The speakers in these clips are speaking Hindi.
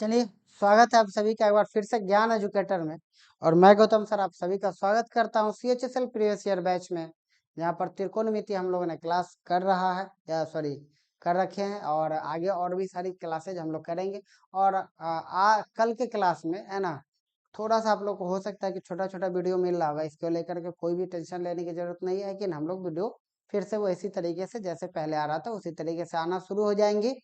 चलिए, स्वागत है आप सभी का एक बार फिर से ज्ञान एजुकेटर में। और मैं गौतम सर आप सभी का स्वागत करता हूं CHSL प्रीवियस ईयर बैच में, जहां पर त्रिकोणमिति हम लोगों ने क्लास कर रहा है या सॉरी कर रखे हैं, और आगे और भी सारी क्लासेज हम लोग करेंगे। और कल के क्लास में है ना, थोड़ा सा आप लोग को हो सकता है कि छोटा छोटा वीडियो मिल रहा होगा, इसको लेकर के कोई भी टेंशन लेने की जरूरत नहीं है कि हम लोग वीडियो फिर से वो इसी तरीके से जैसे पहले आ रहा था उसी तरीके से आना शुरू हो जाएंगे।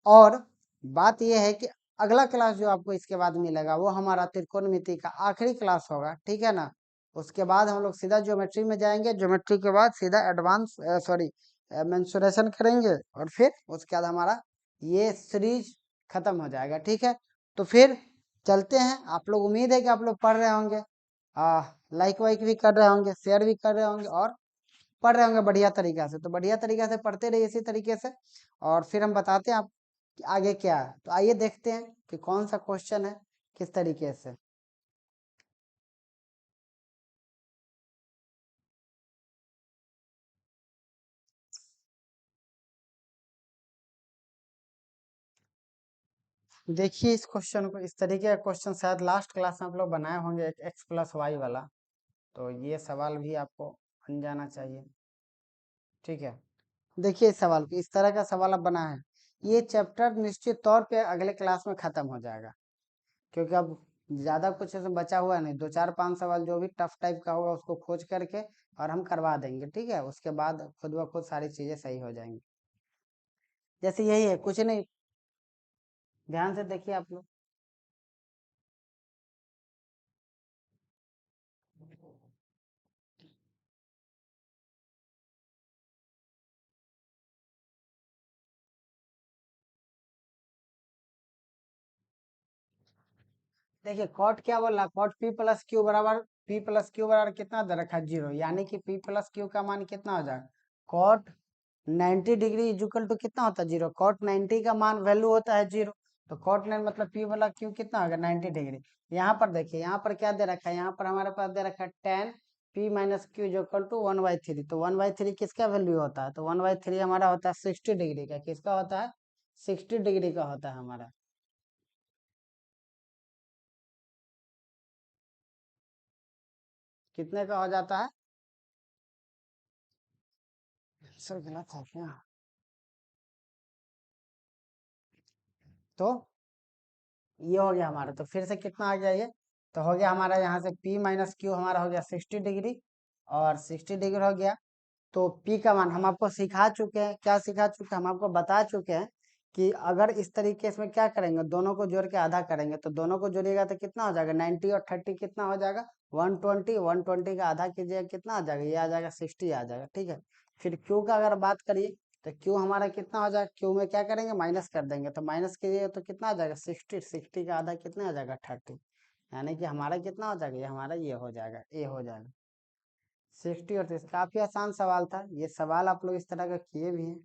और बात यह है कि अगला क्लास जो आपको इसके बाद मिलेगा वो हमारा त्रिकोणमिति का आखिरी क्लास होगा, ठीक है ना। उसके बाद हम लोग सीधा ज्योमेट्री में जाएंगे, ज्योमेट्री के बाद सीधा एडवांस सॉरी मेंसुरेशन करेंगे, और फिर उसके बाद हमारा ये सीरीज खत्म हो जाएगा, ठीक है। तो फिर चलते हैं। आप लोग उम्मीद है कि आप लोग पढ़ रहे होंगे, लाइक वाइक भी कर रहे होंगे, शेयर भी कर रहे होंगे, और पढ़ रहे होंगे बढ़िया तरीका से। तो बढ़िया तरीका से पढ़ते रहिए इसी तरीके से, और फिर हम बताते हैं आप कि आगे क्या है। तो आइए देखते हैं कि कौन सा क्वेश्चन है, किस तरीके से। देखिए इस क्वेश्चन को, इस तरीके का क्वेश्चन शायद लास्ट क्लास में आप लोग बनाए होंगे, एक x+y वाला। तो ये सवाल भी आपको बन जाना चाहिए, ठीक है। देखिए इस सवाल को, इस तरह का सवाल अब बना है। ये चैप्टर निश्चित तौर पे अगले क्लास में खत्म हो जाएगा, क्योंकि अब ज्यादा कुछ ऐसे बचा हुआ नहीं। दो चार पांच सवाल जो भी टफ टाइप का होगा उसको खोज करके और हम करवा देंगे, ठीक है। उसके बाद खुद ब खुद सारी चीजें सही हो जाएंगी। जैसे यही है, कुछ नहीं, ध्यान से देखिए आप लोग। देखिए कॉट क्या बोला, कॉट P+Q बराबर कितना दे रखा है, 0। यानी कि P+Q का मान कितना हो जाएगा, कॉट 90 डिग्री इक्वल टू कितना होता है, 0। कॉट 90 का मान वैल्यू होता है 0। तो कॉट 9 मतलब P+Q कितना होगा, 90 डिग्री। यहाँ पर देखिए, यहाँ पर क्या दे रखा है, यहाँ पर हमारे पास दे रखा है tan P-Q इक्वल टू 1/3। तो 1/3 किसका वैल्यू होता है, तो 1/3 हमारा होता है 60 डिग्री का। किसका होता है, 60 डिग्री का होता है हमारा। कितने का हो जाता है, सर गलत है क्या। तो ये हो गया हमारा, तो फिर से कितना आ गया ये, तो हो गया हमारा यहाँ से P-Q हमारा हो गया 60 डिग्री, और 60 डिग्री हो गया। तो P का मान हम आपको सिखा चुके हैं, क्या सिखा चुके हैं, हम आपको बता चुके हैं कि अगर इस तरीके से क्या करेंगे, दोनों को जोड़ के आधा करेंगे, तो दोनों को जोड़िएगा तो कितना हो जाएगा, 90 और 30 कितना हो जाएगा, 120। 120 का आधा कीजिएगा कितना आ जाएगा, ये आ जाएगा 60 आ जाएगा, ठीक है। फिर Q का अगर बात करिए, तो Q हमारा कितना हो जाएगा, Q में क्या करेंगे, माइनस कर देंगे। तो माइनस कीजिएगा तो कितना आ जाएगा, 60। 60 का आधा कितना आ जाएगा, 30। यानी कि हमारा कितना हो जाएगा, ये हमारा ये हो जाएगा, ए हो जाएगा 60। और 30 काफी आसान सवाल था ये, सवाल आप लोग इस तरह का किए भी हैं।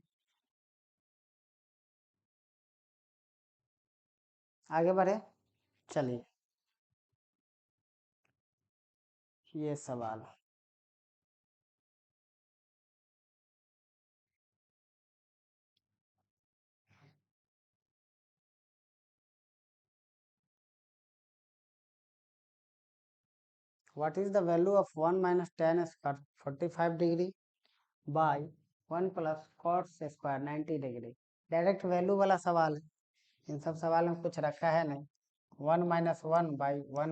आगे बढ़े, चलिए ये सवाल, what is the value of 1 - tan² 45 degree by 1 + cos² 90 degree. Direct value वाला सवाल है, इन सब सवाल में कुछ रखा है नहीं। 1 - 1/1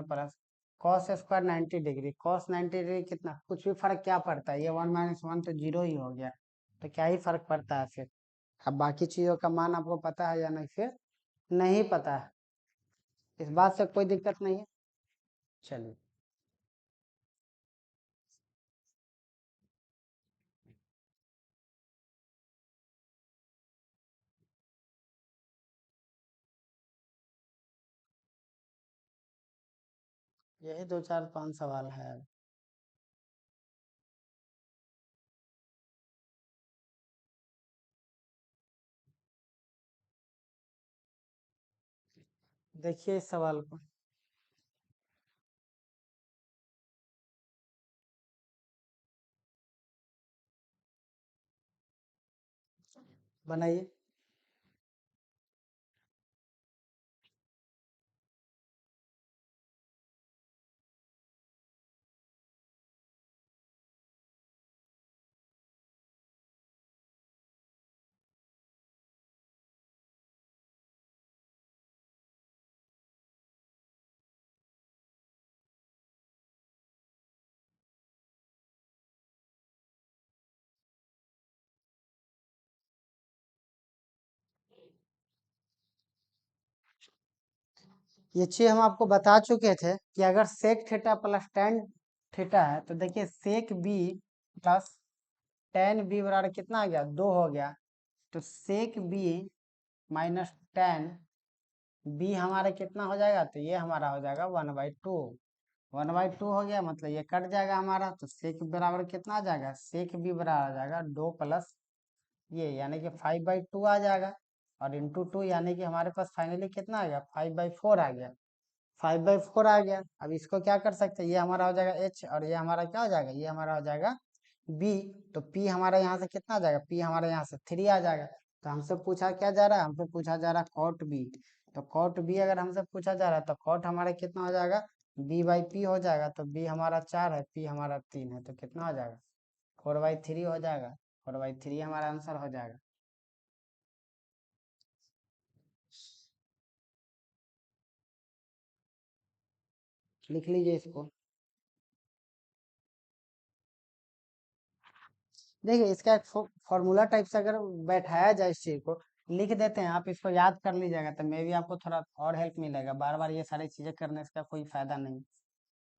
+ cos² 90 डिग्री। cos 90 डिग्री कितना, कुछ भी फर्क क्या पड़ता है, ये 1 - 1 तो 0 ही हो गया। तो क्या ही फर्क पड़ता है फिर। अब बाकी चीजों का मान आपको पता है या नहीं, फिर नहीं पता है, इस बात से कोई दिक्कत नहीं है। चलिए यही दो चार पांच सवाल है। देखिए इस सवाल को, बनाइए। ये चीज हम आपको बता चुके थे कि अगर sec theta plus tan theta है तो देखिए sec B plus tan B बराबर कितना आ गया, 2 हो गया। तो sec B minus tan B हमारा कितना हो जाएगा, तो ये हमारा हो जाएगा 1/2। 1/2 हो गया, मतलब ये कट जाएगा हमारा। तो सेक बराबर कितना आ जाएगा, सेक बी बराबर आ जाएगा 2 प्लस ये यानी कि 5/2 आ जाएगा। और इंटू 2 यानी कि हमारे पास फाइनली कितना आ गया, 5/4 आ गया। 5/4 आ गया। अब इसको क्या कर सकते हैं, ये हमारा हो जाएगा एच और ये हमारा क्या हो जाएगा, ये हमारा हो जाएगा बी। तो पी हमारा यहाँ से कितना आ जाएगा, पी हमारा यहाँ से 3 आ जाएगा। तो हमसे पूछा क्या जा रहा है, हमसे पूछा जा रहा है कॉट बी। तो कॉट बी अगर हमसे पूछा जा रहा है तो कॉट हमारा कितना हो जाएगा, b/p हो जाएगा। तो बी हमारा 4 है, पी हमारा 3 है, तो कितना हो जाएगा, 4/3 हो जाएगा। 4/3 हमारा आंसर हो जाएगा। लिख लीजिए इसको। देखिए इसका एक फॉर्मूला टाइप से अगर बैठाया जाए इस चीज को, लिख देते हैं, आप इसको याद कर लीजिएगा तो मे भी आपको थोड़ा और हेल्प मिलेगा। बार बार ये सारी चीजें करने का कोई फायदा नहीं।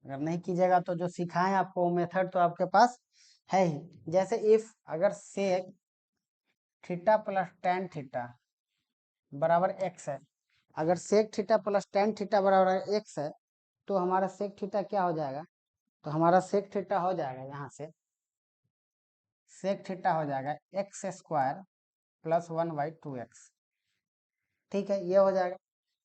अगर नहीं कीजिएगा तो जो सिखाएं आपको वो मेथड तो आपके पास है ही। जैसे इफ अगर sec theta plus tan theta बराबर एक्स है, अगर sec theta plus tan theta बराबर एक्स है तो हमारा सेक थीटा क्या हो जाएगा, तो हमारा सेक थीटा हो जाएगा यहाँ से, सेक थीटा हो जाएगा x² प्लस 1/2x। ठीक है, ये हो जाएगा।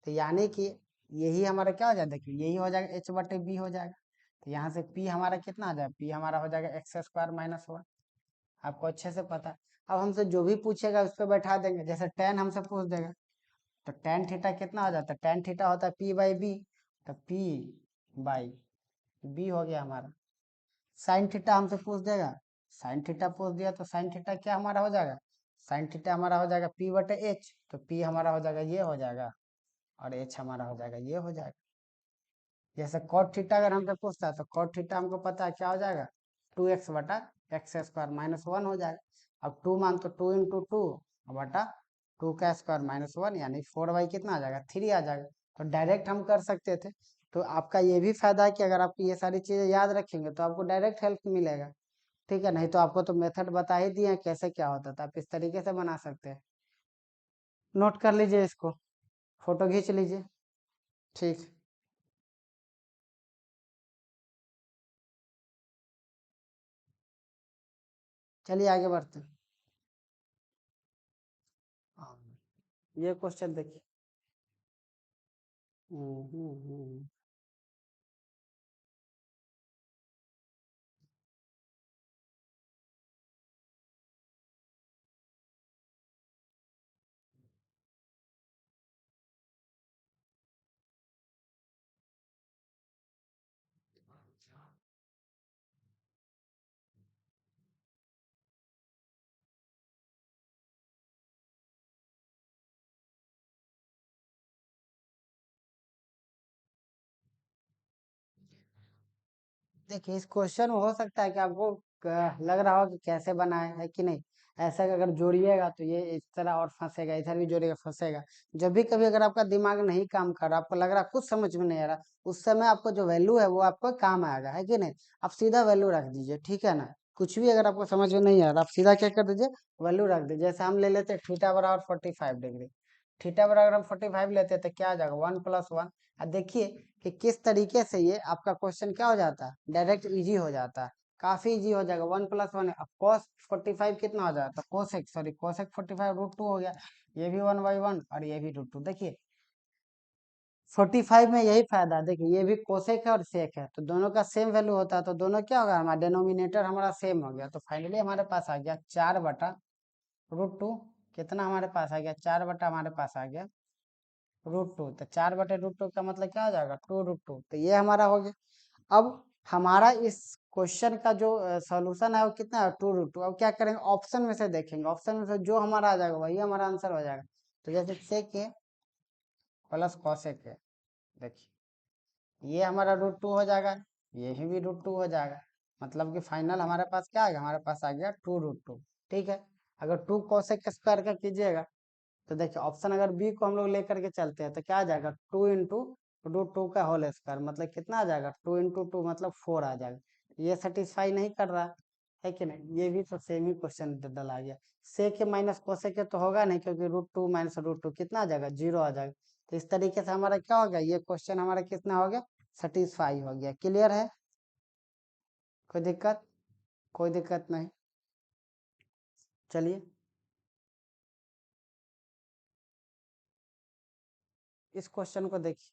तो यानी कि यही हमारा क्या हो जाएगा, देखिए यही हो जाएगा h/b हो जाएगा। तो यहाँ से p हमारा कितना आ जाएगा, p हमारा हो जाएगा x² - 1। आपको अच्छे से पता है। अब हमसे जो भी पूछेगा उस पर बैठा देंगे। जैसे टेन हमसे पूछ देगा तो टेन थीटा कितना हो जाता है, टेन थीटा होता है p/b। तो p/b हो गया हमारा। साइन थीटा हमसे पूछ देगा, साइन थीटा पूछ दिया तो साइन थीटा क्या हमारा हो जाएगा, साइन थीटा हमारा हो जाएगा p/h। तो p हमारा हो जाएगा ये हो जाएगा और h हमारा हो जाएगा ये हो जाएगा। जैसे कॉट थीटा अगर हमसे पूछता है तो कॉट थीटा हमको पता है क्या हो जाएगा, 2x/x² - 1 हो जाएगा। अब 2 मान तो 2 × 2 बटा 2 का स्क्वायर -1 यानी 4/, कितना आ जाएगा, 3 आ जाएगा। तो डायरेक्ट हम कर सकते थे। तो आपका ये भी फायदा है कि अगर आप ये सारी चीजें याद रखेंगे तो आपको डायरेक्ट हेल्प मिलेगा। ठीक है, नहीं तो आपको तो मेथड बता ही दिए कैसे क्या होता था, आप इस तरीके से बना सकते हैं। नोट कर लीजिए इसको, फोटो खींच लीजिए। ठीक, चलिए आगे बढ़ते हैं। हाँ, ये क्वेश्चन देखिए। हम्म। देखिए इस क्वेश्चन में हो सकता है कि आपको लग रहा हो कि कैसे बनाए है कि नहीं। ऐसा कि अगर जोड़िएगा तो ये इस तरह और फंसेगा, इधर भी जोड़िएगा फंसेगा। जब भी कभी अगर आपका दिमाग नहीं काम कर रहा, आपको लग रहा कुछ समझ में नहीं आ रहा, उस समय आपको जो वैल्यू है वो आपको काम आएगा, है कि नहीं। आप सीधा वैल्यू रख दीजिए, ठीक है ना। कुछ भी अगर आपको समझ में नहीं आ रहा, आप सीधा क्या कर दीजिए, वैल्यू रख दीजिए। जैसे हम ले लेते हैं थीटा बराबर 45 डिग्री। थीटा बराबर हम 45 लेते हैं तो क्या आ जाएगा, 1 + 1। अब देखिए कि किस तरीके से ये आपका क्वेश्चन क्या हो जाता है, डायरेक्ट इजी हो जाता है। काफी इजी हो जाएगा। 1 + 1 है। अब cos 45 कितना हो जाता है, cosec 45 √2 हो गया। ये भी 1/1 और ये भी √2। देखिए 45 में यही फायदा है, देखिए ये भी कोसेक है और सेक है तो दोनों का सेम वैल्यू होता है। तो दोनों क्या होगा, हमारा डिनोमिनेटर हमारा सेम हो गया। तो फाइनली हमारे पास आ गया 4/√2 कितना हमारे पास आ गया, 4 बटा हमारे पास आ गया √2। तो 4/√2 का मतलब क्या हो जाएगा, 2√2। तो ये हमारा हो गया। अब हमारा इस क्वेश्चन का जो सॉल्यूशन है वो कितना है, 2√2। अब क्या करेंगे, ऑप्शन में से देखेंगे, ऑप्शन में से जो हमारा आ जाएगा वही हमारा आंसर हो जाएगा। तो जैसे सेक ए प्लस कॉसेक ए, देखिए ये हमारा √2 हो जाएगा, ये भी √2 हो जाएगा। मतलब कि फाइनल हमारे पास क्या आ गया, हमारे पास आ गया 2√2। ठीक है। अगर 2 कॉसेक स्क्वायर का कीजिएगा तो देखिए ऑप्शन अगर बी को हम लोग लेकर के चलते हैं तो क्या आ जाएगा, 2 × √2 का होल स्क्वायर, मतलब कितना आ जाएगा, 2 × 2 मतलब 4 आ जाएगा। ये सेटिस्फाई नहीं कर रहा है कि नहीं, ये भी तो सेम ही क्वेश्चन डला गया। सेक के माइनस कोसेक के तो होगा नहीं, क्योंकि √2 - √2 कितना आ जाएगा, 0 आ जाएगा। तो इस तरीके से हमारा क्या हो गया, ये क्वेश्चन हमारा कितना हो गया, सेटिस्फाई हो गया। क्लियर है, कोई दिक्कत, कोई दिक्कत नहीं। चलिए इस क्वेश्चन को देखिए।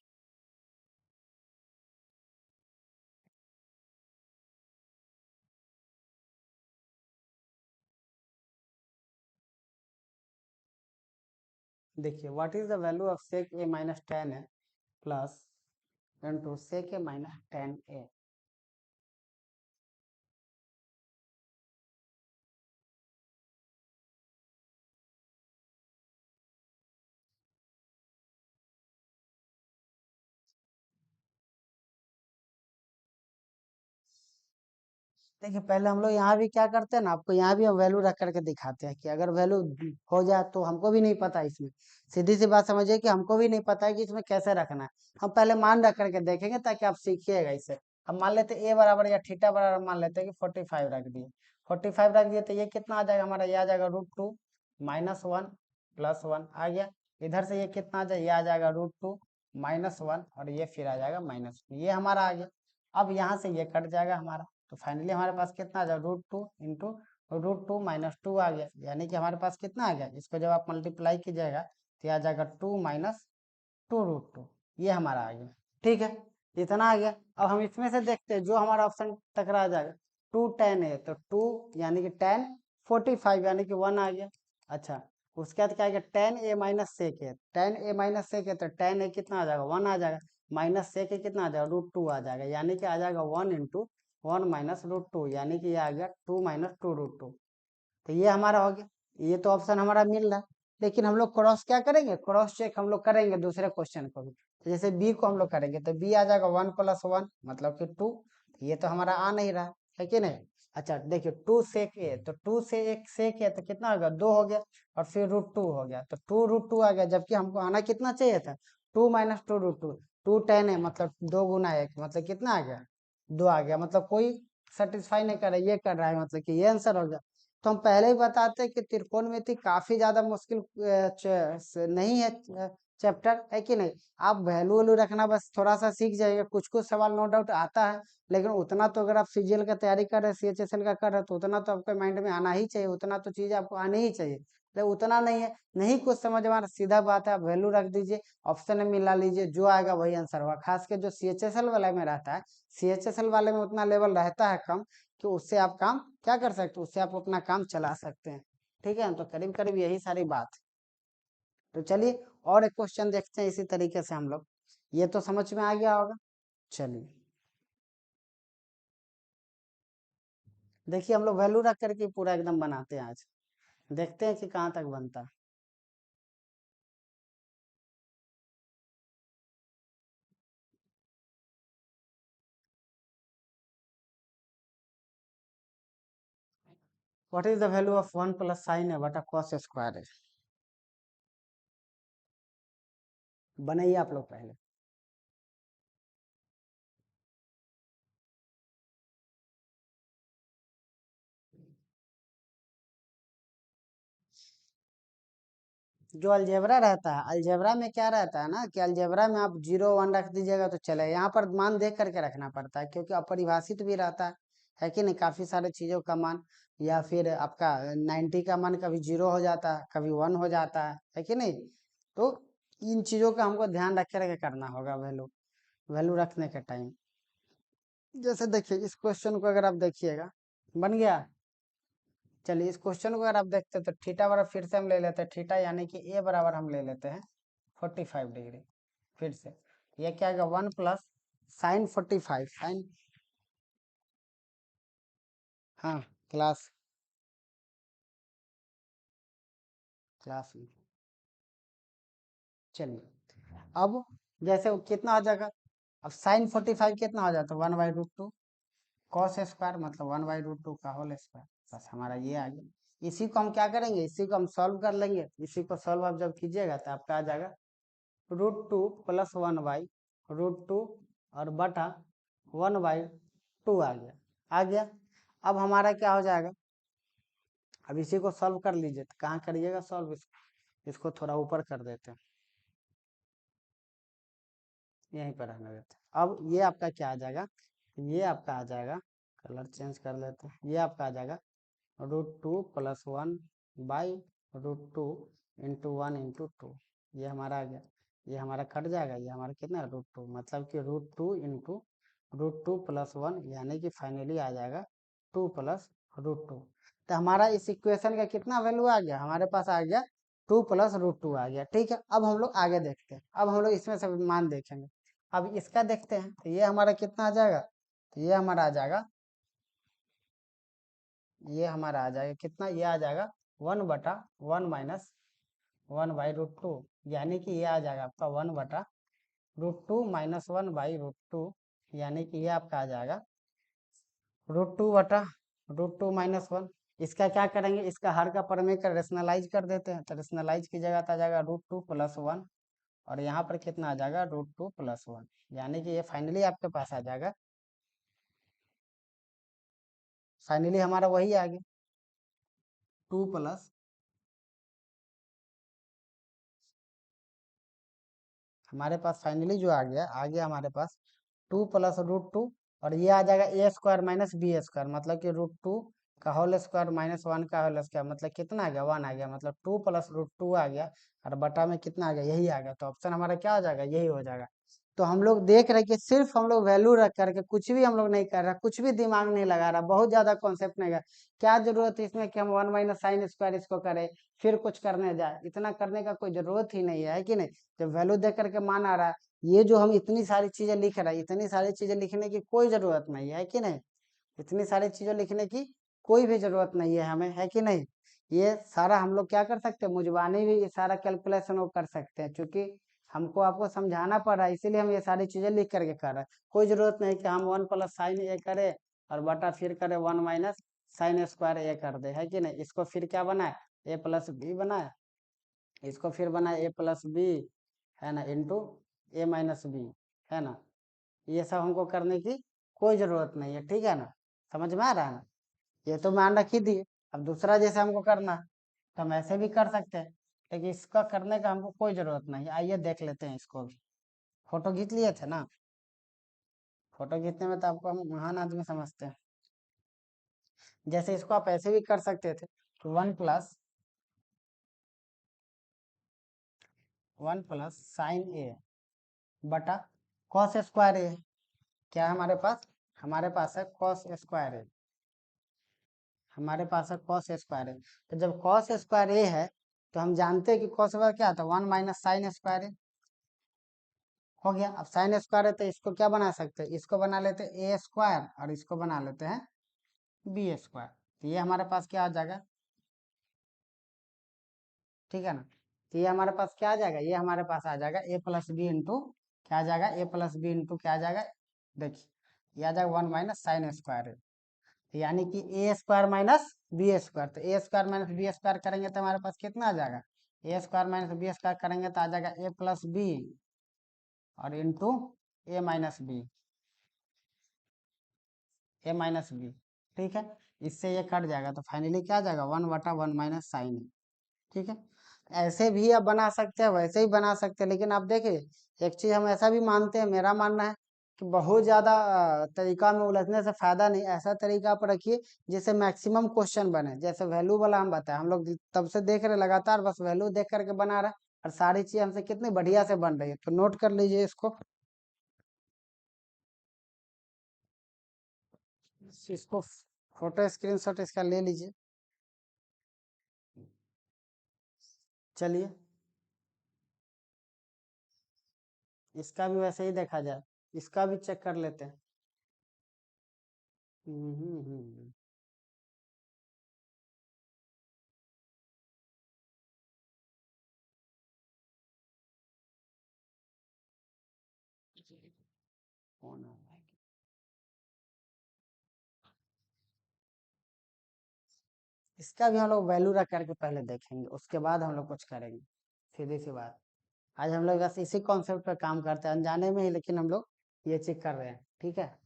देखिए what is the value of sec A minus ten A plus into sec A minus ten A. देखिए पहले हम लोग यहाँ भी क्या करते हैं ना, आपको यहाँ भी हम वैल्यू रख करके दिखाते हैं कि अगर वैल्यू हो जाए तो हमको भी नहीं पता इसमें, सीधी सी बात समझिए कि हमको भी नहीं पता है कि इसमें कैसे रखना है। हम पहले मान रख करके देखेंगे ताकि आप सीखिएगा इसे। हम मान लेते ए बराबर या थीटा बराबर मान लेते हैं कि 45 रख दिए, 45 रख दिए तो ये कितना आ जाएगा हमारा, ये आ जाएगा √2 - 1 + 1 आ गया। इधर से ये कितना आ जाए, ये आ जाएगा √2 - 1 और ये फिर आ जाएगा -1, ये हमारा आ गया। अब यहाँ से ये कट जाएगा हमारा, तो फाइनली हमारे पास कितना आ जाएगा, √2 × √2 - 2 आ गया। यानी कि हमारे पास कितना आ गया, इसको जब आप मल्टीप्लाई कीजिएगा तो आ जाएगा 2 - 2√2, ये हमारा आ गया। ठीक है, इतना आ गया। अब हम इसमें से देखते हैं जो हमारा ऑप्शन टकरा जाएगा, 2 10 है तो 2 यानी कि 10 45 यानी कि 1 आ गया। अच्छा, उसके बाद क्या आ गया, 10a - सेक है, 10a - सेक है तो 10a कितना आ जाएगा, 1 आ जाएगा, माइनस सेक कितना आ जाएगा, √2 आ जाएगा। यानी कि आ जाएगा 1 × 1 - √2, यानी कि ये आ गया 2 - 2√2। तो ये हमारा हो गया, ये तो ऑप्शन हमारा मिल रहा है। लेकिन हम लोग क्रॉस क्या करेंगे, क्रॉस चेक हम लोग करेंगे दूसरे क्वेश्चन को भी। तो जैसे बी को हम लोग करेंगे तो बी आ जाएगा 1 + 1 मतलब कि 2। ये तो हमारा आ नहीं रहा है कि नहीं। अच्छा देखिए 2 सेक ए, तो 2 से एक सेक ए तो कितना हो गया, 2 हो गया, और फिर √2 हो गया, तो 2 √2 आ गया। जबकि हमको आना कितना चाहिए था, 2 - 2√2। 2 10 है मतलब 2 × 1 मतलब कितना आ गया, 2 आ गया। मतलब कोई सेटिस्फाई नहीं कर रहा है, ये कर रहा है, मतलब कि ये आंसर हो गया। तो हम पहले ही बताते हैं कि त्रिकोणमिति काफी ज्यादा मुश्किल नहीं है चैप्टर, है कि नहीं। आप वैल्यू वैल्यू रखना बस थोड़ा सा सीख जाइएगा, कुछ कुछ सवाल नो डाउट आता है, लेकिन उतना तो अगर आप सीजीएल का तैयारी कर रहे हैं, सीएचएसएल का कर रहे हैं, तो उतना तो आपके माइंड में आना ही चाहिए, उतना तो चीज आपको आनी ही चाहिए। लेकिन उतना नहीं है, नहीं कुछ समझ में आ रहा, सीधा बात है, आप वैल्यू रख दीजिए, ऑप्शन में मिला लीजिए, जो आएगा वही आंसर होगा। खास के जो सीएचएसएल वाले में रहता है, सीएचएसएल वाले में उतना लेवल रहता है कम, कि उससे आप काम क्या कर सकते हो, उससे आप अपना काम चला सकते हैं। ठीक है, तो करीब करीब यही सारी बात। तो चलिए और एक क्वेश्चन देखते हैं इसी तरीके से हम लोग, ये तो समझ में आ गया होगा। चलिए देखिए हम लोग वैल्यू रख करके पूरा एकदम बनाते हैं आज, देखते हैं कि कहाँ तक बनता है। What is the value of 1 + sin a बटा cos स्क्वायर है, बनाइए आप लोग पहले। जो अलजेब्रा रहता है, अलजेब्रा में क्या रहता है ना, कि अलजेब्रा में आप 0 1 रख दीजिएगा तो चले, यहाँ पर मान देख करके रखना पड़ता है, क्योंकि अपरिभाषित भी रहता है कि नहीं, काफी सारे चीजों का मान। या फिर आपका 90 का मान कभी 0 हो जाता है, कभी 1 हो जाता है कि नहीं। तो इन चीजों का हमको ध्यान रख करके करना होगा वैल्यू, वैल्यू रखने के टाइम। जैसे देखिए इस क्वेश्चन को अगर आप देखिएगा, बन गया, चलिए इस क्वेश्चन को अगर आप देखते हैं तो थीटा बराबर फिर से हम ले लेते हैं थीटा, यानी कि ए बराबर हम ले लेते हैं 45 डिग्री। फिर से ये क्या आएगा 1 प्लस साइन 45 साइन, हाँ क्लास क्लास में। चलिए अब जैसे वो कितना हो जाएगा, अब साइन 45 कितना हो जाता है 1/√2 कॉस स्क्वायर, मतलब 1/√2 का होल स्क्वायर। बस हमारा ये आ गया। इसी को हम क्या करेंगे, इसी को हम सॉल्व कर लेंगे। इसी को सॉल्व आप जब कीजिएगा तो आपका आ जाएगा √2 प्लस 1/√2 और बटा 1/2 आ गया। आ गया। अब हमारा क्या हो जाएगा, अब इसी को सॉल्व कर लीजिए। तो कहाँ करिएगा सॉल्व, इसको थोड़ा ऊपर कर देते हैं, यहीं पर रहने देते हैं। अब ये आपका क्या आ जाएगा, ये आपका आ जाएगा, कलर चेंज कर लेते हैं, ये आपका आ जाएगा √2 प्लस 1/√2 इंटू 1/2। ये हमारा आ गया, ये हमारा कट जाएगा, ये हमारा कितना √2, मतलब कि √2 इंटू √2 प्लस 1, यानी कि फाइनली आ जाएगा 2 प्लस √2। तो हमारा इस इक्वेशन का कितना वैल्यू आ गया, हमारे पास आ गया 2 प्लस √2 आ गया। ठीक है, अब हम लोग आगे देखते हैं। अब हम लोग इसमें से मान देखेंगे। अब इसका देखते हैं, तो ये हमारा कितना आ जाएगा, तो ये हमारा आ जाएगा, ये हमारा आ जाएगा कितना, ये आ जाएगा 1/1 माइनस 1/√2, यानी कि ये आ जाएगा आपका 1/√2 माइनस 1/√2, यानी कि ये आपका आ जाएगा √2 माइनस 1। इसका क्या करेंगे, इसका हर का परमेकर रेशनलाइज कर देते हैं। तो रेशनलाइज की जगह तो आ जाएगा √2 प्लस 1, और यहाँ पर कितना आ जाएगा √2 प्लस 1, यानी कि ये फाइनली आपके पास आ जाएगा, फाइनली हमारा वही आ गया 2 प्लस, हमारे पास फाइनली जो आ गया हमारे पास 2 प्लस √2, और ये आ जाएगा ए स्क्वायर माइनस बी स्क्वायर, मतलब कि √2 का होल स्क्वायर माइनस 1 का होल स्क्वायर, मतलब कितना आ गया 1 आ गया, मतलब 2 प्लस √2 आ गया, और बटा में कितना आ गया, यही आ गया। तो ऑप्शन हमारा क्या हो जाएगा, यही हो जाएगा। तो हम लोग देख रहे हैं कि सिर्फ हम लोग वैल्यू रख करके कुछ भी हम लोग नहीं कर रहा, कुछ भी दिमाग नहीं लगा रहा, बहुत ज्यादा कॉन्सेप्ट नहीं है। क्या जरूरत है इसमें कि हम 1 माइनस साइन स्क्वायर इसको करें, फिर कुछ करने जाए, इतना करने का कोई जरूरत ही नहीं है कि नहीं। जब वैल्यू देख करके मान आ रहा है, ये जो हम इतनी सारी चीजें लिख रहे हैं, इतनी सारी चीजें लिखने की कोई जरूरत नहीं है कि नहीं, इतनी सारी चीजें लिखने की कोई भी जरूरत नहीं है हमें, है कि नहीं। ये सारा हम लोग क्या कर सकते हैं, मुजबानी भी ये सारा कैलकुलेशन वो कर सकते हैं, क्योंकि हमको आपको समझाना पड़ रहा है, इसीलिए हम ये सारी चीजें लिख करके कर रहे हैं। कोई जरूरत नहीं कि हम 1 प्लस साइन ए करें और बटा फिर करें 1 माइनस साइन स्क्वायर ए कर दे, है कि नहीं। इसको फिर क्या बनाए, ए प्लस बी बनाए, इसको फिर बनाए ए प्लस बी, है ना, इंटू ए माइनस बी, है ना। ये सब हमको करने की कोई जरूरत नहीं है, ठीक है ना, समझ में आ रहा है ना। ये तो मान रख ही दिए। अब दूसरा जैसे हमको करना है तो हम ऐसे भी कर सकते हैं, लेकिन इसका करने का हमको कोई जरूरत नहीं। आइए देख लेते हैं इसको भी। फोटो खींच लिए थे ना, फोटो खींचने में तो आपको हम महान आदमी समझते हैं। जैसे इसको आप ऐसे भी कर सकते थे, 1 प्लस साइन ए बटा कॉस स्क्वायर ए। क्या है हमारे पास, हमारे पास है कॉस स्क्वायर ए, हमारे पास है कॉस स्क्वायर ए। तो जब कॉस स्क्वायर ए है तो हम जानते हैं कि कॉस स्क्वायर क्या था, 1 माइनस साइन स्क्वायर ए। हो गया। अब साइन स्क्वायर है तो इसको क्या बना सकते हैं, इसको बना लेते हैं ए स्क्वायर, और इसको बना लेते हैं बी स्क्वायर। तो ये हमारे पास क्या आ जाएगा, ठीक है ना। तो ये हमारे पास क्या आ जाएगा, ये हमारे पास आ जाएगा ए प्लस बी इंटू, क्या आ जाएगा ए प्लस बी इंटू क्या आ जाएगा, देखिए ये आ जाएगा 1 माइनस साइन स्क्वायर है, यानी कि ए स्क्वायर माइनस बी स्क्वायर। तो ए स्क्वायर माइनस बी स्क्वायर करेंगे तो हमारे पास कितना आ जाएगा, ए स्क्वायर माइनस बी स्क्वायर करेंगे तो आ जाएगा ए प्लस बी और इंटू ए माइनस बी, ए माइनस बी, ठीक है। इससे ये कट जाएगा तो फाइनली क्या आ जाएगा 1/1 माइनस साइन ए, ठीक है। ऐसे भी आप बना सकते हैं, वैसे ही बना सकते हैं, लेकिन आप देखिए एक चीज हम ऐसा भी मानते हैं, मेरा मानना है कि बहुत ज्यादा तरीका में उलझने से फायदा नहीं। ऐसा तरीका आप रखिए जिससे मैक्सिमम क्वेश्चन बने। जैसे वैल्यू वाला हम बताए, हम लोग तब से देख रहे लगातार, बस वैल्यू देख करके बना रहा है, और सारी चीज हमसे कितनी बढ़िया से बन रही है। तो नोट कर लीजिए इसको, इसको फोटो स्क्रीनशॉट इसका ले लीजिए। चलिए इसका भी वैसे ही देखा जाए, इसका भी चेक कर लेते हैं। हम्म। कौन आ रहा है? इसका भी हम लोग वैल्यू रख करके पहले देखेंगे, उसके बाद हम लोग कुछ करेंगे। सीधी सी बात, आज हम लोग बस इसी कॉन्सेप्ट पे काम करते हैं अनजाने में ही, लेकिन हम लोग ये चेक कर रहे हैं, ठीक है।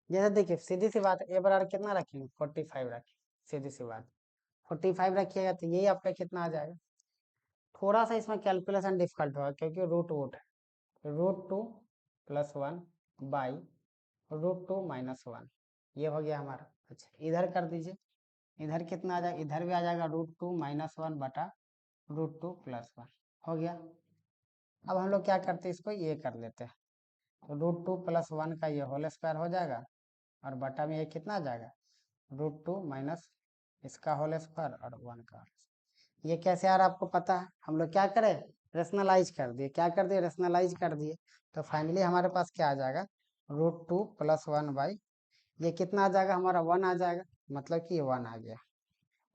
जैसे देखिए सीधी सी बात, ए बराबर कितना रखेंगे, 45 रखें, सीधी सी बात। 45 रखिएगा तो यही आपका कितना आ जाएगा। थोड़ा सा इसमें कैलकुलेशन डिफिकल्ट होगा क्योंकि रूट वूट है। √2 + 1 बाई √2 - 1, ये हो गया हमारा। अच्छा इधर कर दीजिए, इधर कितना आ जाएगा, इधर भी आ जाएगा √2 - 1 बटा √2 + 1, हो गया। अब हम लोग क्या करते हैं, इसको ये कर लेते हैं, तो √2 + 1 का ये होल स्क्वायर हो जाएगा, और बटा में ये कितना आ जाएगा, √2 माइनस इसका होल स्क्वायर और 1 का। ये कैसे आ रहा है आपको पता है, हम लोग क्या करें, रेशनलाइज कर दिए, क्या कर दिए, रेशनलाइज कर दिए। तो फाइनली हमारे पास क्या आ जाएगा, √2 + 1 बाई, ये कितना आ जाएगा हमारा, 1 आ जाएगा, मतलब कि ये 1 आ गया।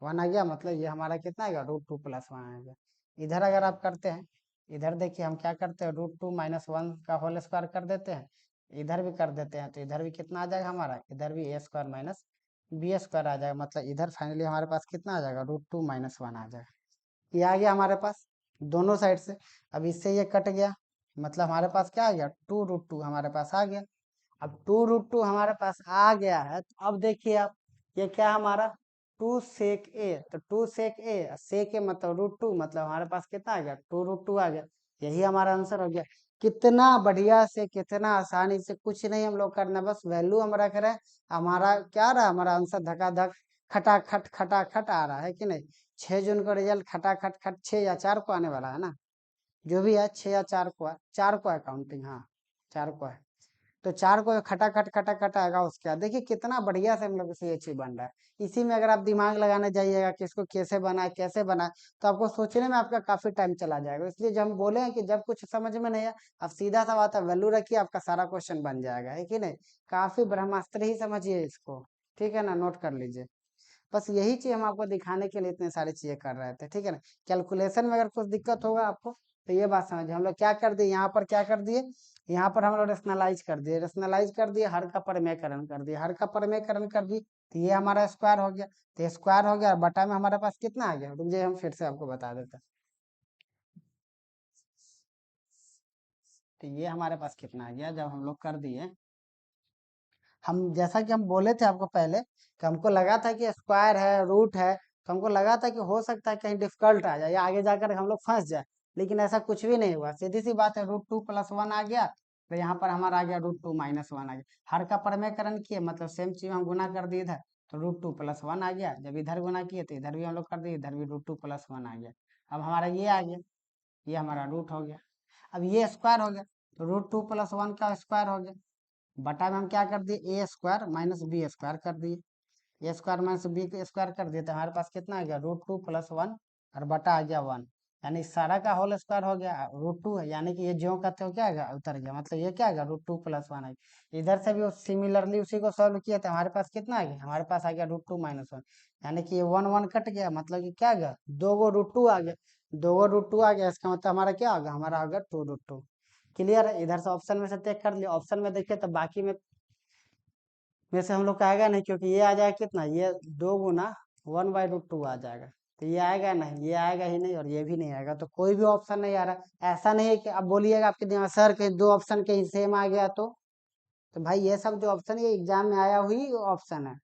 1 आ गया मतलब ये हमारा कितना आएगा, √2 + 1 आ गया। इधर अगर आप करते हैं, इधर देखिए हम क्या करते हैं, √2 - 1 का होल स्क्वायर कर देते हैं, इधर भी कर देते हैं, तो इधर भी कितना आ जाएगा हमारा, इधर भी a² माइनस b² आ जाएगा, मतलब इधर फाइनली हमारे पास कितना आ जाएगा, √2 - 1 आ जाएगा। ये आ गया हमारे पास दोनों साइड से। अब इससे ये कट गया, मतलब हमारे पास क्या आ गया, 2√2 हमारे पास आ गया। अब 2√2 हमारे पास आ गया है, तो अब देखिए आप, ये क्या हमारा 2 sec a, तो 2 sec a, sec a मतलब √2, मतलब हमारे पास कितना आ गया, 2√2 आ गया। यही हमारा आंसर हो गया। कितना बढ़िया से, कितना आसानी से, कुछ नहीं हम लोग करना, बस वैल्यू हम रख रहे हैं, हमारा क्या रहा, हमारा आंसर धकाधक खटाखट आ रहा है कि नहीं। 6 जून का रिजल्ट खटाखट खट 6 या 4 को आने वाला है ना, जो भी है 6 या 4 को है, 4 को है काउंटिंग, हाँ 4 को है। तो 4 को खटाखट आएगा, उसके बाद देखिए कितना बढ़िया से हम लोग से ये चीज बन रहा है। इसी में अगर आप दिमाग लगाने जाइएगा कि इसको कैसे बनाए कैसे बनाए, तो आपको सोचने में आपका काफी टाइम चला जाएगा। इसलिए जब हम बोले हैं कि जब कुछ समझ में नहीं है, आप सीधा सा बात है वैल्यू रखिए, आपका सारा क्वेश्चन बन जाएगा, है कि नहीं। काफी ब्रह्मास्त्र ही समझिए इसको, ठीक है ना, नोट कर लीजिए। बस यही चीज हम आपको दिखाने के लिए इतने सारी चीजें कर रहे थे, ठीक है ना। कैलकुलेशन में अगर कुछ दिक्कत होगा आपको, तो ये बात समझिए, हम लोग क्या कर दिए यहाँ पर, क्या कर दिए, यहाँ पर हम लोग रेशनलाइज कर दिए, रेशनलाइज कर दिए, हर का परिमेयकरण कर दिए, हर का परिमेयकरण कर दिए, तो ये हमारा स्क्वायर हो गया। तो स्क्वायर हो गया और बटा में हमारे पास कितना आ गया, रुक जाइए हम फिर से आपको बता देते हैं। तो ये हमारे पास कितना आ गया, जब हम लोग कर दिए, हम जैसा कि हम बोले थे आपको पहले, कि हमको लगा था कि स्क्वायर है, रूट है, तो हमको लगा था कि हो सकता है कहीं डिफिकल्ट आ जाए या आगे जाकर हम लोग फंस जाए, लेकिन ऐसा कुछ भी नहीं हुआ, सीधी सी बात है, √2 + 1 आ गया, तो यहाँ पर हमारा आ गया √2 - 1 आ गया। हर का परिमेयकरण किए, मतलब सेम चीज हम गुना कर दिए इधर, तो √2 + 1 आ गया। जब इधर गुना किए तो इधर भी हम लोग कर दिए, इधर भी √2 + 1 आ गया। अब हमारा ये आ गया, ये हमारा रूट हो गया। अब ये स्क्वायर हो गया, तो √2 + 1 का स्क्वायर हो गया, बटा में हम क्या कर दिए, a² माइनस b² कर दिए, a² माइनस b² कर दिए, तो हमारे पास कितना आ गया, √2 + 1 और बटा आ गया 1, यानी सारा का होल स्क्वायर हो गया, √2 है, यानी कि ये जो कहते हो क्या आ गया, उतर गया, मतलब ये क्या आ गया, √2 + 1 आ गया। इधर से भी सिमिलरली उसी को सॉल्व किया, तो हमारे पास कितना आ गया, हमारे पास आ गया √2 - 1, यानी कि ये 1 1 कट गया, मतलब कि क्या आ गया, 2 गो √2 आ गया, 2 गो √2 आ गया, इसका मतलब हमारा क्या आ गया, हमारा आ गया 2√2। क्लियर है, इधर से ऑप्शन में से चेक कर लिया, ऑप्शन में देखिए तो बाकी में से हम लोग का आएगा नहीं, क्योंकि ये आ जाएगा कितना, ये 2 गुना 1/√2 आ जाएगा, तो ये आएगा नहीं, ये आएगा ही नहीं, और ये भी नहीं आएगा, तो कोई भी ऑप्शन नहीं आ रहा। ऐसा नहीं है कि अब बोलिएगा आपके दिमाग सर कहीं दो ऑप्शन कहीं सेम आ गया, तो भाई ये सब जो ऑप्शन है ये एग्जाम में आया हुई ऑप्शन है।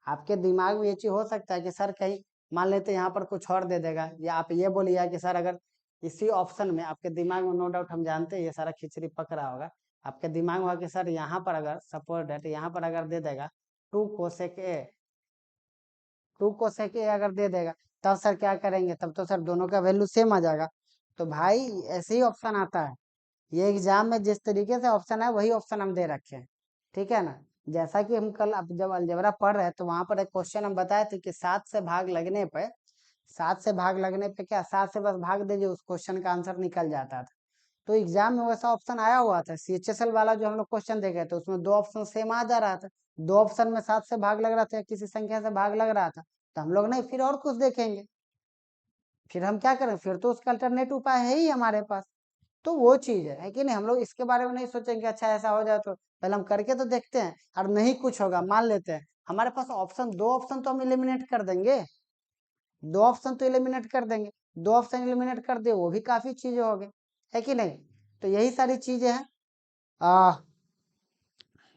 आपके दिमाग में ये चीज हो सकता है कि सर कहीं मान लेते यहाँ पर कुछ और दे देगा, या आप ये बोलिए कि सर अगर इसी ऑप्शन में आपके दिमाग में, नो डाउट हम जानते हैं ये सारा खिचड़ी पक रहा होगा आपके दिमाग में, होगा कि सर यहाँ पर अगर सपोज डेट यहाँ पर अगर दे देगा 2 cosec a, 2 cosec a अगर दे देगा, तब सर क्या करेंगे, तब तो सर दोनों का वैल्यू सेम आ जाएगा। तो भाई ऐसे ही ऑप्शन आता है, ये एग्जाम में जिस तरीके से ऑप्शन है वही ऑप्शन हम दे रखे हैं, ठीक है ना। जैसा कि हम कल अब जब अलजेब्रा पढ़ रहे हैं तो वहां पर एक क्वेश्चन हम बताए थे कि 7 से भाग लगने पे 7 से बस भाग दीजिए, उस क्वेश्चन का आंसर निकल जाता था। तो एग्जाम में वैसा ऑप्शन आया हुआ था, CHSL वाला जो हम लोग क्वेश्चन देखे थे उसमें 2 ऑप्शन सेम आ जा रहा था। 2 ऑप्शन में 7 से भाग लग रहा था या किसी संख्या से भाग लग रहा था, तो हम लोग नहीं, फिर और कुछ देखेंगे, फिर हम क्या करें, फिर तो उसका अल्टरनेट उपाय है ही हमारे पास। तो वो चीज है कि नहीं, हम लोग इसके बारे में नहीं सोचेंगे अच्छा ऐसा हो जाए तो पहले हम करके तो देखते हैं, और नहीं कुछ होगा मान लेते हैं हमारे पास ऑप्शन 2 ऑप्शन तो हम इलिमिनेट कर देंगे, 2 ऑप्शन तो इलिमिनेट कर देंगे, 2 ऑप्शन इलिमिनेट कर दे वो भी काफी चीजें हो गई, है कि नहीं। तो यही सारी चीजें हैं,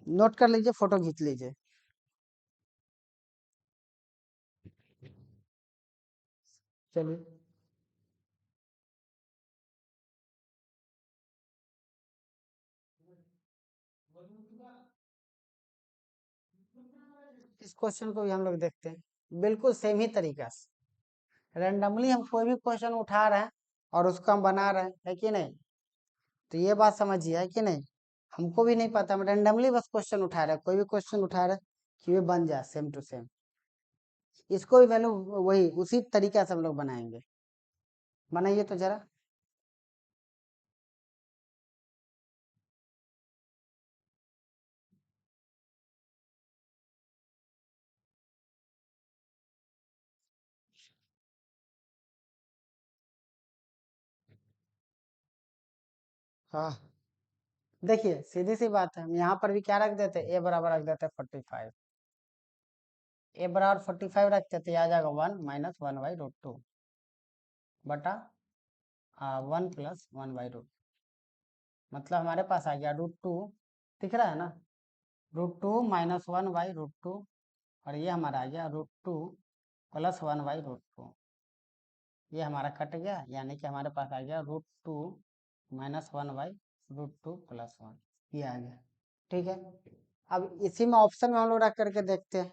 नोट कर लीजिए, फोटो खींच लीजिए। चलिए, इस क्वेश्चन को भी हम लोग देखते हैं, बिल्कुल सेम ही तरीका से रेंडमली हम कोई भी क्वेश्चन उठा रहे हैं और उसको हम बना रहे हैं, है कि नहीं। तो ये बात समझिए, है कि नहीं, हमको भी नहीं पता, हम रेंडमली बस क्वेश्चन उठा रहे हैं, कोई भी क्वेश्चन उठा रहे हैं कि ये बन जाए सेम टू सेम, इसको भी वैल्यू वही उसी तरीका से हम लोग बनाएंगे। बनाइए तो जरा। हाँ, देखिए सीधी सी बात है, हम यहाँ पर भी क्या रख देते, ए बराबर रख देते 45, ए बराबर 45 रखते तो आ जाएगा 1 - 1/√2 बटा 1 + 1/√, मतलब हमारे पास आ गया √2, दिख रहा है ना, √2 - 1/√2, और ये हमारा आ गया √2 + 1/√2, ये हमारा कट गया, यानी कि हमारे पास आ गया √2 - 1/√2 + 1, ये आ गया। ठीक है, अब इसी में ऑप्शन में हम लोग रख करके देखते हैं।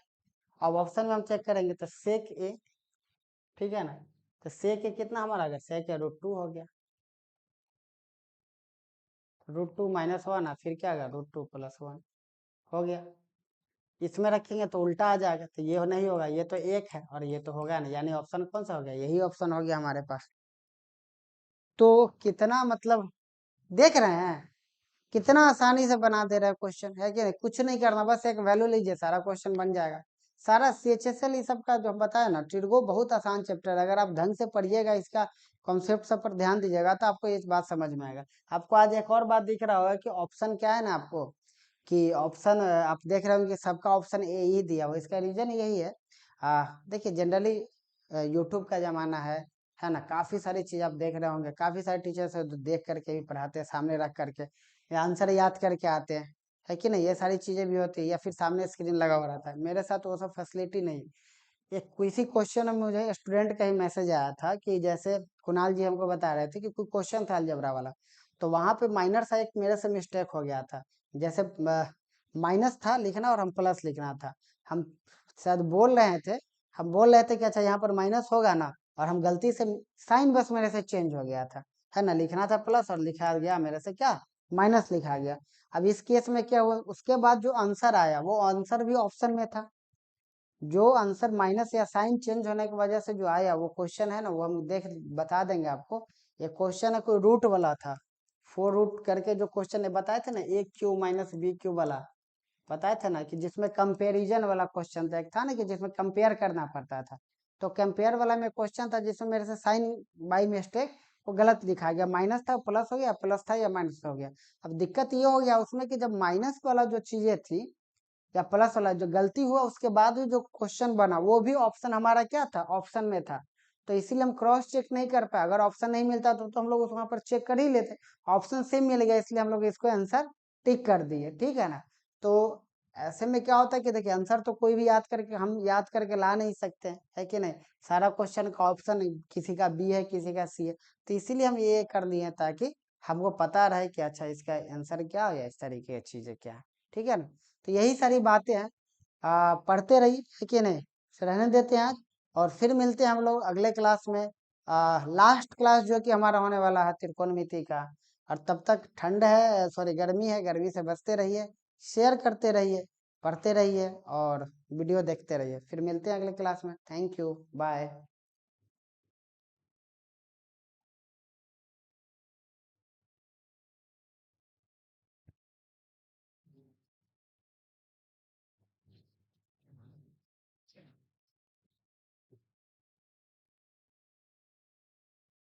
अब ऑप्शन में हम चेक करेंगे तो सेक ए, ठीक है ना, तो सेक ए कितना हमारा आ गया, सेक ए √2 हो गया, √2 - 1 फिर क्या आ गया √2 + 1 हो गया। इसमें रखेंगे तो उल्टा आ जाएगा, तो ये नहीं होगा, ये तो एक है और ये तो होगा नहीं, यानी ऑप्शन कौन सा हो गया, यही ऑप्शन हो गया हमारे पास। तो कितना मतलब देख रहे हैं, कितना आसानी से बना दे रहा है क्वेश्चन, है कि नहीं, कुछ नहीं करना, बस एक वैल्यू लीजिए सारा क्वेश्चन बन जाएगा। सारा CHSL ये सब का जो हम बताया ना ट्रिगो, बहुत आसान चैप्टर है, अगर आप ढंग से पढ़िएगा, इसका कॉन्सेप्ट सब पर ध्यान दीजिएगा तो आपको ये बात समझ में आएगा। आपको आज एक और बात दिख रहा होगा कि ऑप्शन क्या है ना आपको, कि ऑप्शन आप देख रहे होंगे कि सबका ऑप्शन ए ही दिया हुआ, इसका रीजन यही है, देखिए जनरली यूट्यूब का जमाना है ना, काफी सारी चीज आप देख रहे होंगे, काफी सारे टीचर्स है जो देख करके भी पढ़ाते हैं, सामने रख करके या आंसर याद करके आते हैं, है कि नहीं, ये सारी चीजें भी होती है, या फिर सामने स्क्रीन लगा हुआ रहता है, मेरे साथ वो सब फैसिलिटी नहीं। एक किसी क्वेश्चन में मुझे स्टूडेंट का ही मैसेज आया था कि जैसे कुणाल जी हमको बता रहे थे कि कोई क्वेश्चन था अलजेब्रा वाला, तो वहां पे माइनर सा एक मेरे से मिस्टेक हो गया था, जैसे माइनस था लिखना और हम प्लस लिखना था, हम शायद बोल रहे थे, हम बोल रहे थे कि अच्छा यहाँ पर माइनस होगा ना, और हम गलती से साइन बस मेरे से चेंज हो गया था, है ना, लिखना था प्लस और लिखा गया मेरे से क्या, माइनस लिखा गया। अब इस केस में क्या हुआ, उसके बाद जो आंसर आया वो आंसर भी ऑप्शन में था, जो आंसर माइनस या साइन चेंज होने की वजह से जो आया वो क्वेश्चन है ना, वो हम देख बता देंगे आपको। ये क्वेश्चन है कोई रूट वाला था, 4 रूट करके जो क्वेश्चन है बताए थे ना, a³ - b³ वाला, बताए थे ना कि जिसमें कंपेरिजन वाला क्वेश्चन था, एक था ना कि जिसमें कंपेयर करना पड़ता था, तो कंपेयर वाला में क्वेश्चन था जिसमें मेरे से साइन बाई मिस्टेक वो गलत लिखा गया, माइनस था प्लस हो गया, प्लस था या माइनस हो गया। अब दिक्कत ये हो गया उसमें कि जब माइनस वाला जो चीजें थी या प्लस वाला जो गलती हुआ उसके बाद भी जो क्वेश्चन बना वो भी ऑप्शन हमारा क्या था, ऑप्शन में था, तो इसीलिए हम क्रॉस चेक नहीं कर पाए, अगर ऑप्शन नहीं मिलता तो हम लोग उस वहां पर चेक कर ही लेते, ऑप्शन सेम मिल गया इसलिए हम लोग इसको आंसर टिक कर दिए, ठीक है ना। तो ऐसे में क्या होता है कि देखिए आंसर तो कोई भी याद करके हम याद करके ला नहीं सकते हैं, है कि नहीं, सारा क्वेश्चन का ऑप्शन किसी का बी है किसी का सी है, तो इसीलिए हम ये कर लिए ताकि हमको पता रहे कि अच्छा इसका आंसर क्या है या इस तरीके की चीजें क्या है, ठीक है ना। तो यही सारी बातें हैं, पढ़ते रहिए, है कि नहीं, रहने देते हैं आज, और फिर मिलते हैं हम लोग अगले क्लास में, लास्ट क्लास जो कि हमारा होने वाला है त्रिकोणमिति का। और तब तक ठंड है, सॉरी गर्मी है, गर्मी से बचते रहिए, शेयर करते रहिए, पढ़ते रहिए और वीडियो देखते रहिए। फिर मिलते हैं अगले क्लास में। Thank you, bye.